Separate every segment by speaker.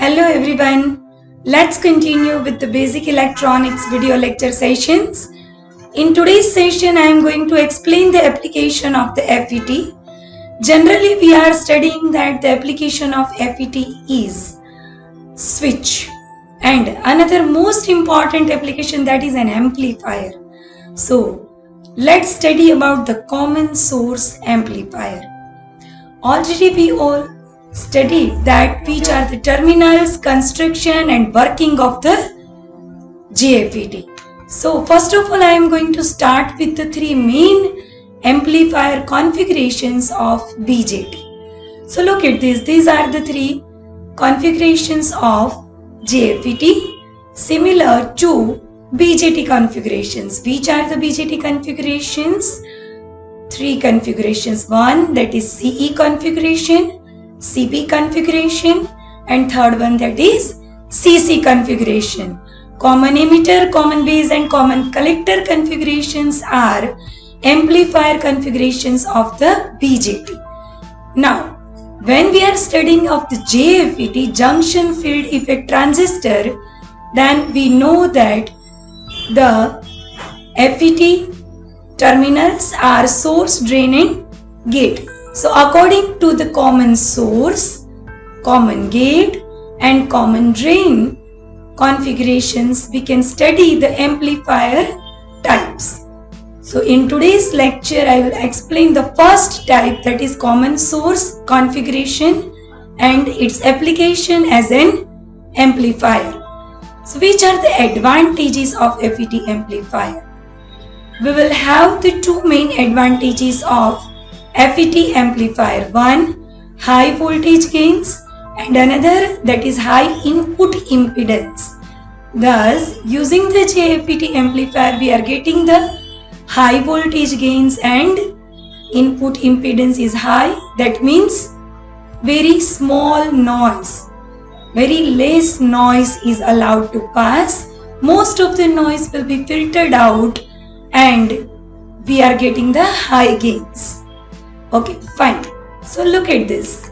Speaker 1: Hello everyone. Let's continue with the basic electronics video lecture sessions. In today's session, I am going to explain the application of the FET. Generally, we are studying that the application of FET is switch and another most important application, that is an amplifier. So, let's study about the common source amplifier. Already we all studied that which are the terminals, construction and working of the JFET. So first of all, I am going to start with the three main amplifier configurations of BJT. So look at this. These are the three configurations of JFET similar to BJT configurations. Which are the BJT configurations? Three configurations. One, that is CE configuration, CP configuration, and third one, that is CC configuration. Common emitter, common base and common collector configurations are amplifier configurations of the BJT. Now, when we are studying of the JFET, junction field effect transistor, then we know that the FET terminals are source, drain and gate. So according to the common source, common gate and common drain configurations, we can study the amplifier types. So in today's lecture, I will explain the first type, that is common source configuration and its application as an amplifier. So which are the advantages of FET amplifier? We will have the two main advantages of FET amplifier. One, high voltage gains, and another, that is high input impedance. Thus, using the JFET amplifier, we are getting the high voltage gains and input impedance is high. That means very small noise, very less noise is allowed to pass. Most of the noise will be filtered out and we are getting the high gains. Okay, fine. So look at this.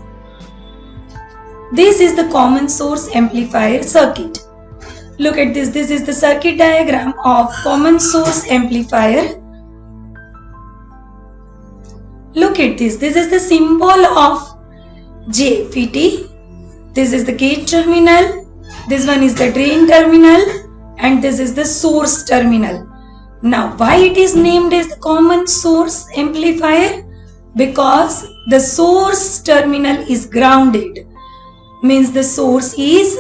Speaker 1: This is the common source amplifier circuit. Look at this. This is the circuit diagram of common source amplifier. Look at this. This is the symbol of JFET. This is the gate terminal. This one is the drain terminal. And this is the source terminal. Now, why it is named as the common source amplifier? Because the source terminal is grounded, means the source is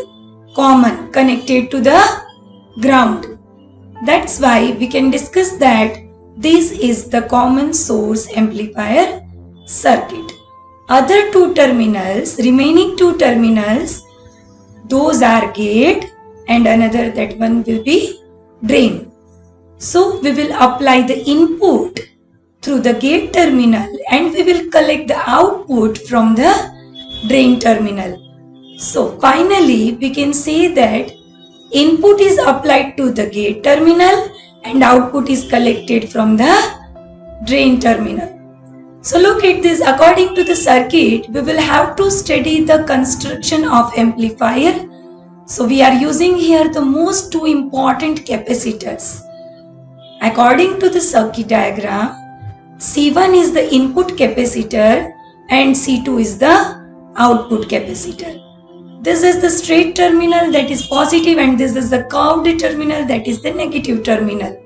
Speaker 1: common, connected to the ground. That's why we can discuss that this is the common source amplifier circuit. Other two terminals, remaining two terminals, those are gate and another, that one will be drain. So we will apply the input through the gate terminal and we will collect the output from the drain terminal. So finally we can say that input is applied to the gate terminal and output is collected from the drain terminal. So look at this. According to the circuit, we will have to study the construction of amplifier. So we are using here the most two important capacitors. According to the circuit diagram, C1 is the input capacitor and C2 is the output capacitor. This is the straight terminal, that is positive, and this is the curved terminal, that is the negative terminal.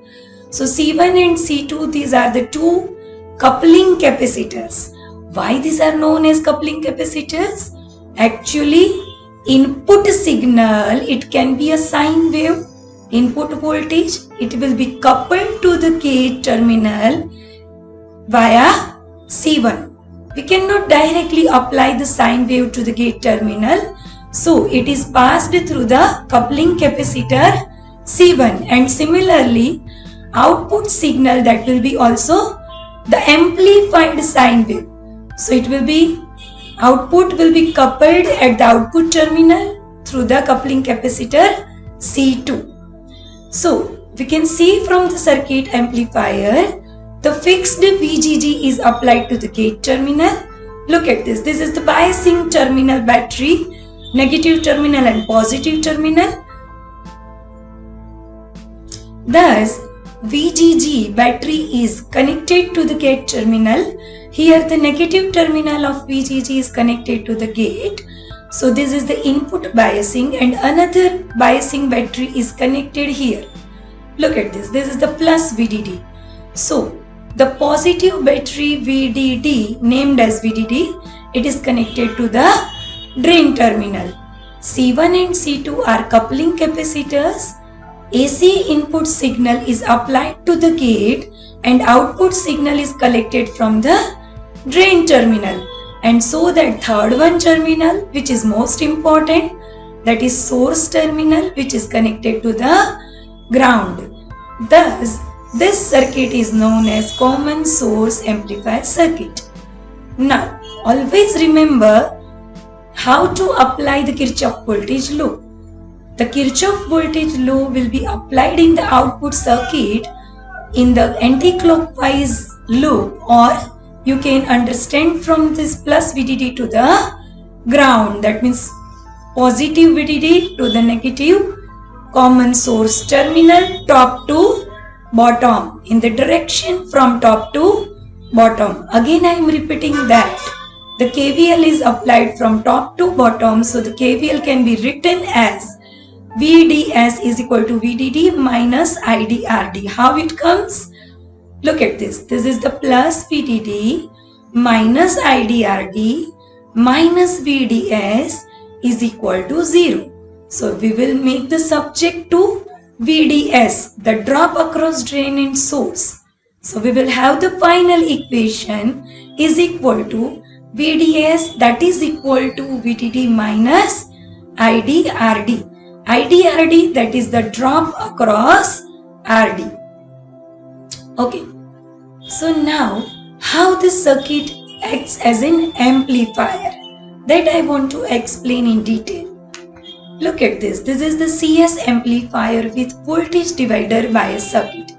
Speaker 1: So C1 and C2, these are the two coupling capacitors. Why these are known as coupling capacitors? Actually, input signal, it can be a sine wave, input voltage, it will be coupled to the gate terminal via C1. We cannot directly apply the sine wave to the gate terminal. So it is passed through the coupling capacitor C1, and similarly output signal, that will be also the amplified sine wave. So it will be, output will be coupled at the output terminal through the coupling capacitor C2. So we can see from the circuit amplifier, the fixed VGG is applied to the gate terminal. Look at this. This is the biasing terminal battery negative terminal and positive terminal. Thus, VGG battery is connected to the gate terminal. Here the negative terminal of VGG is connected to the gate. So this is the input biasing, and another biasing battery is connected here. Look at this. This is the plus VDD. So the positive battery VDD, named as VDD, it is connected to the drain terminal. C1 and C2 are coupling capacitors. AC input signal is applied to the gate and output signal is collected from the drain terminal. And so that third one terminal, which is most important, that is source terminal, which is connected to the ground. Thus, this circuit is known as common source amplifier circuit. Now, always remember how to apply the Kirchhoff voltage law. The Kirchhoff voltage law will be applied in the output circuit in the anti-clockwise loop, or you can understand from this plus VDD to the ground. That means positive VDD to the negative common source terminal, top to bottom, in the direction from top to bottom. Again I am repeating that the KVL is applied from top to bottom. So the KVL can be written as VDS is equal to VDD minus IDRD. How it comes? Look at this. This is the plus VDD minus IDRD minus VDS is equal to 0. So we will make the subject to VDS, the drop across drain and source. So we will have the final equation is equal to VDS, that is equal to VDD minus IDRD. IDRD, that is the drop across RD. Okay. So now how this circuit acts as an amplifier, that I want to explain in detail. Look at this. This is the CS amplifier with voltage divider bias circuit.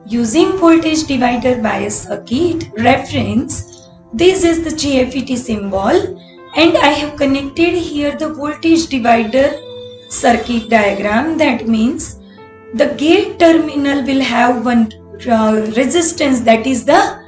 Speaker 1: Using voltage divider bias circuit reference, this is the JFET symbol, and I have connected here the voltage divider circuit diagram. That means the gate terminal will have one resistance, that is the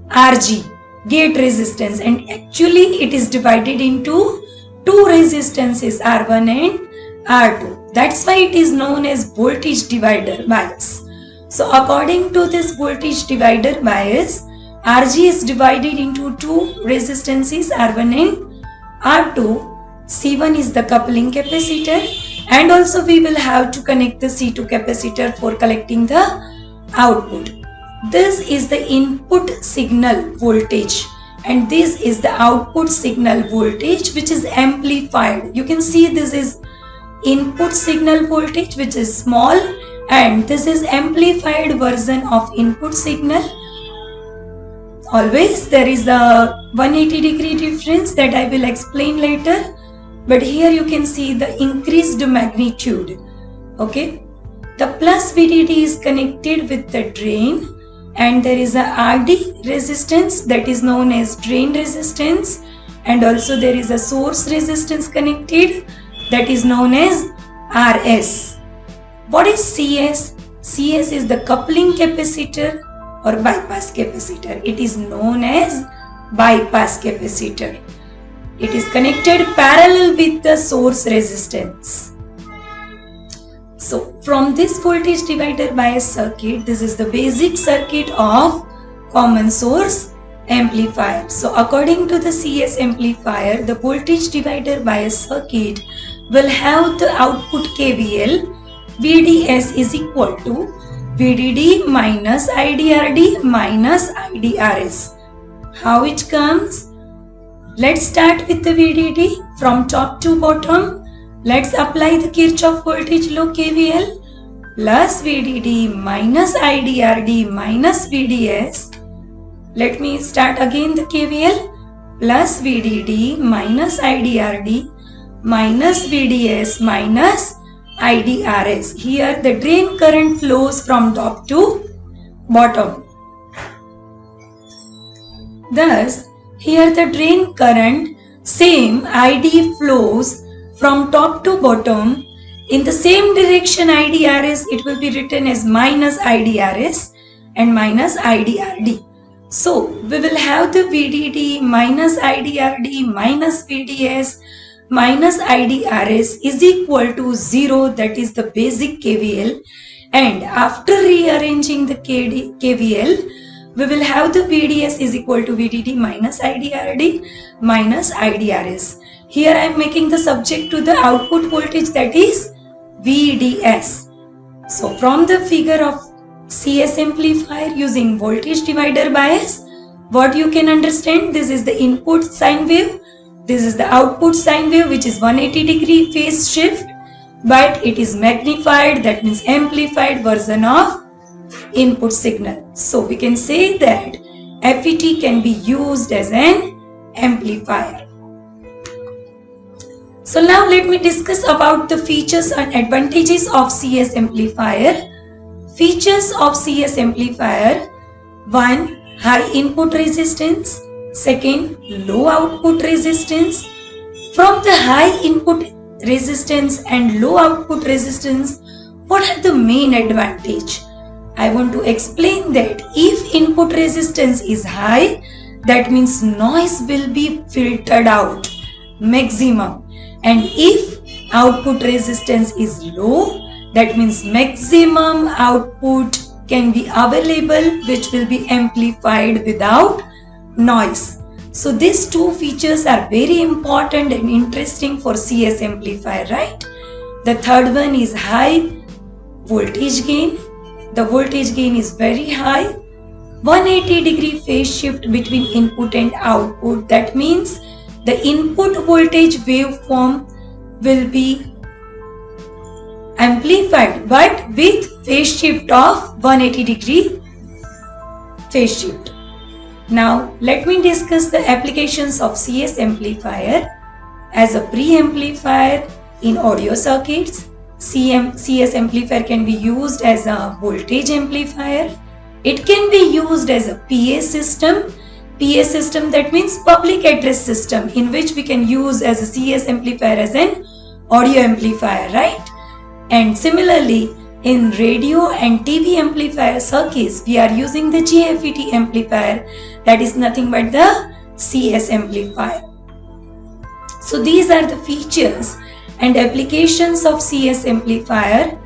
Speaker 1: RG, gate resistance, and actually it is divided into two resistances, R1 and R2. That's why it is known as voltage divider bias. So according to this voltage divider bias, RG is divided into two resistances, R1 and R2. C1 is the coupling capacitor, and also we will have to connect the C2 capacitor for collecting the output. This is the input signal voltage, and this is the output signal voltage, which is amplified. You can see this is input signal voltage, which is small, and this is amplified version of input signal. Always there is a 180-degree difference that I will explain later, but here you can see the increased magnitude. Okay, the plus VDD is connected with the drain, and there is a RD resistance, that is known as drain resistance, and also there is a source resistance connected, that is known as RS. What is CS? CS is the coupling capacitor or bypass capacitor. It is known as bypass capacitor. It is connected parallel with the source resistance. So from this voltage divider bias circuit, this is the basic circuit of common source amplifier. So according to the CS amplifier, the voltage divider bias circuit will have the output KVL VDS is equal to VDD minus IDRD minus IDRS. How it comes? Let's start with the VDD from top to bottom. Let's apply the Kirchhoff voltage law KVL. Plus VDD minus IDRD minus VDS. Let me start again the KVL. Plus VDD minus IDRD minus VDS minus IDRS. Here the drain current flows from top to bottom. Thus, here the drain current Same ID flows from top to bottom. In the same direction IDRS, it will be written as minus IDRS and minus IDRD. So we will have the VDD minus IDRD minus VDS minus IDRS is equal to 0, that is the basic KVL. And after rearranging the KVL, we will have the VDS is equal to VDD minus IDRD minus IDRS. Here I am making the subject to the output voltage, that is VDS. So from the figure of CS amplifier using voltage divider bias, what you can understand, this is the input sine wave, this is the output sine wave, which is 180-degree phase shift, but it is magnified, that means amplified version of input signal. So we can say that FET can be used as an amplifier. So now let me discuss about the features and advantages of CS amplifier. Features of CS amplifier: 1. High input resistance. 2. Low output resistance. From the high input resistance and low output resistance, what are the main advantage? I want to explain that if input resistance is high, that means noise will be filtered out maximum, and if output resistance is low, that means maximum output can be available, which will be amplified without noise. So these two features are very important and interesting for CS amplifier, right? The third one is high voltage gain. The voltage gain is very high. 180-degree phase shift between input and output. That means the input voltage waveform will be amplified, but with phase shift of 180-degree phase shift. Now let me discuss the applications of CS amplifier. As a preamplifier in audio circuits, CS amplifier can be used as a voltage amplifier. It can be used as a PA system. PA system, that means public address system, in which we can use as a CS amplifier as an audio amplifier, right? And similarly, in radio and TV amplifier circuits, we are using the JFET amplifier, that is nothing but the CS amplifier. So these are the features and applications of CS amplifier.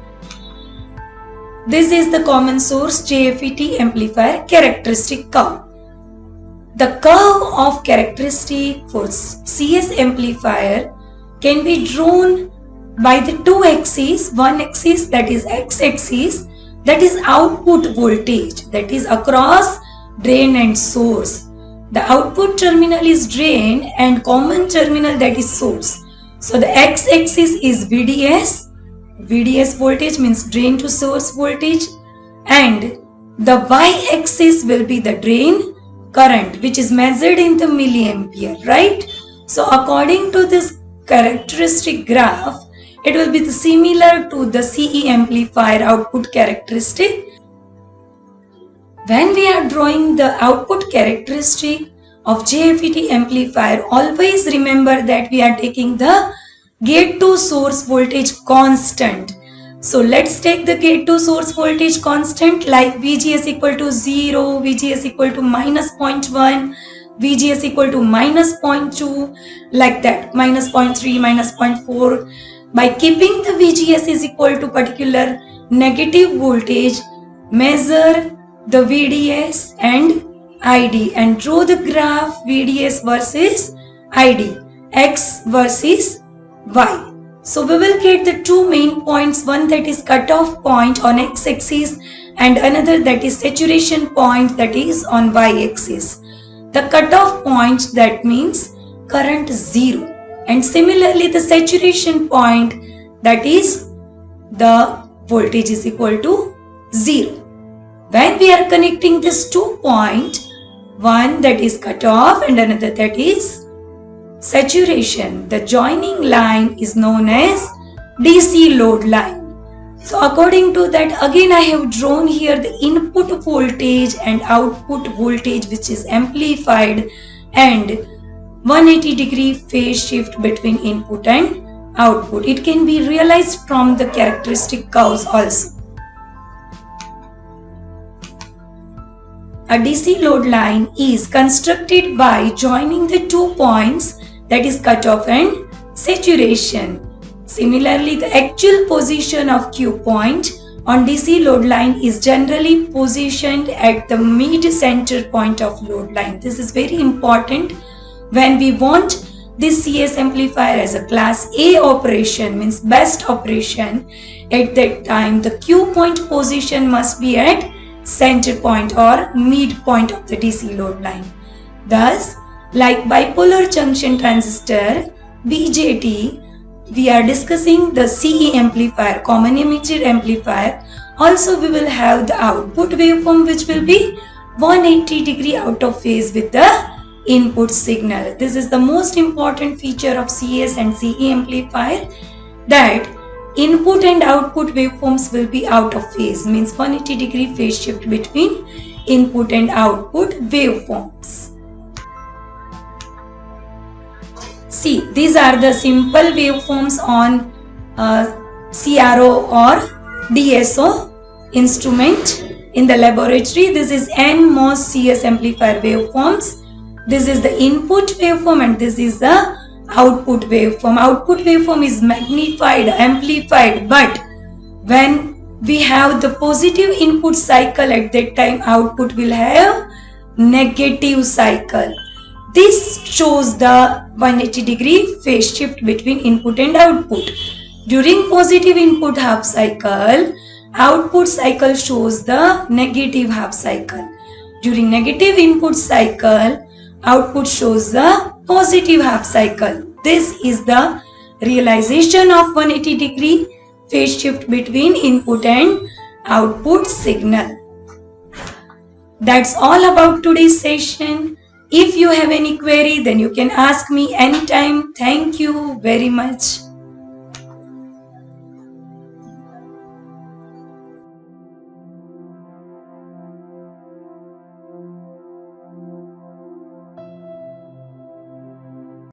Speaker 1: This is the common source JFET amplifier characteristic curve. The curve of characteristic for CS amplifier can be drawn by the two axes. One axis, that is x-axis, that is output voltage, that is across drain and source. The output terminal is drain and common terminal, that is source. So the x-axis is VDS. VDS voltage means drain to source voltage, and the y-axis will be the drain current, which is measured in the milliampere, right? So according to this characteristic graph, it will be similar to the CE amplifier output characteristic. When we are drawing the output characteristic of JFET amplifier, always remember that we are taking the gate to source voltage constant. So let's take the gate to source voltage constant like VGS equal to 0, VGS equal to minus 0.1, VGS equal to minus 0.2, like that, minus 0.3, minus 0.4. By keeping the VGS is equal to particular negative voltage, measure the VDS and ID and draw the graph VDS versus ID, X versus Y. So we will get the two main points, one that is cutoff point on x-axis and another that is saturation point, that is on y-axis. The cutoff point, that means current 0, and similarly the saturation point, that is the voltage is equal to 0. When we are connecting these 2 points, one that is cutoff and another that is saturation, the joining line is known as DC load line. So according to that, again I have drawn here the input voltage and output voltage which is amplified, and 180 degree phase shift between input and output. It can be realized from the characteristic curves also. A DC load line is constructed by joining the 2 points, that is cutoff and saturation. Similarly, the actual position of Q point on DC load line is generally positioned at the mid-center point of load line. This is very important when we want this CS amplifier as a class A operation, means best operation. At that time, the Q point position must be at center point or midpoint of the DC load line. Thus, like bipolar junction transistor BJT, we are discussing the CE amplifier, common emitter amplifier. Also, we will have the output waveform which will be 180 degree out of phase with the input signal. This is the most important feature of CS and CE amplifier, that input and output waveforms will be out of phase, means 180 degree phase shift between input and output waveforms. See, these are the simple waveforms on CRO or DSO instrument in the laboratory. This is NMOS CS amplifier waveforms. This is the input waveform and this is the output waveform. Output waveform is magnified, amplified, but when we have the positive input cycle, at that time output will have negative cycle. This shows the 180 degree phase shift between input and output. During positive input half cycle, output cycle shows the negative half cycle. During negative input cycle, output shows the positive half cycle. This is the realization of 180 degree phase shift between input and output signal. That's all about today's session. If you have any query, then you can ask me anytime. Thank you very much.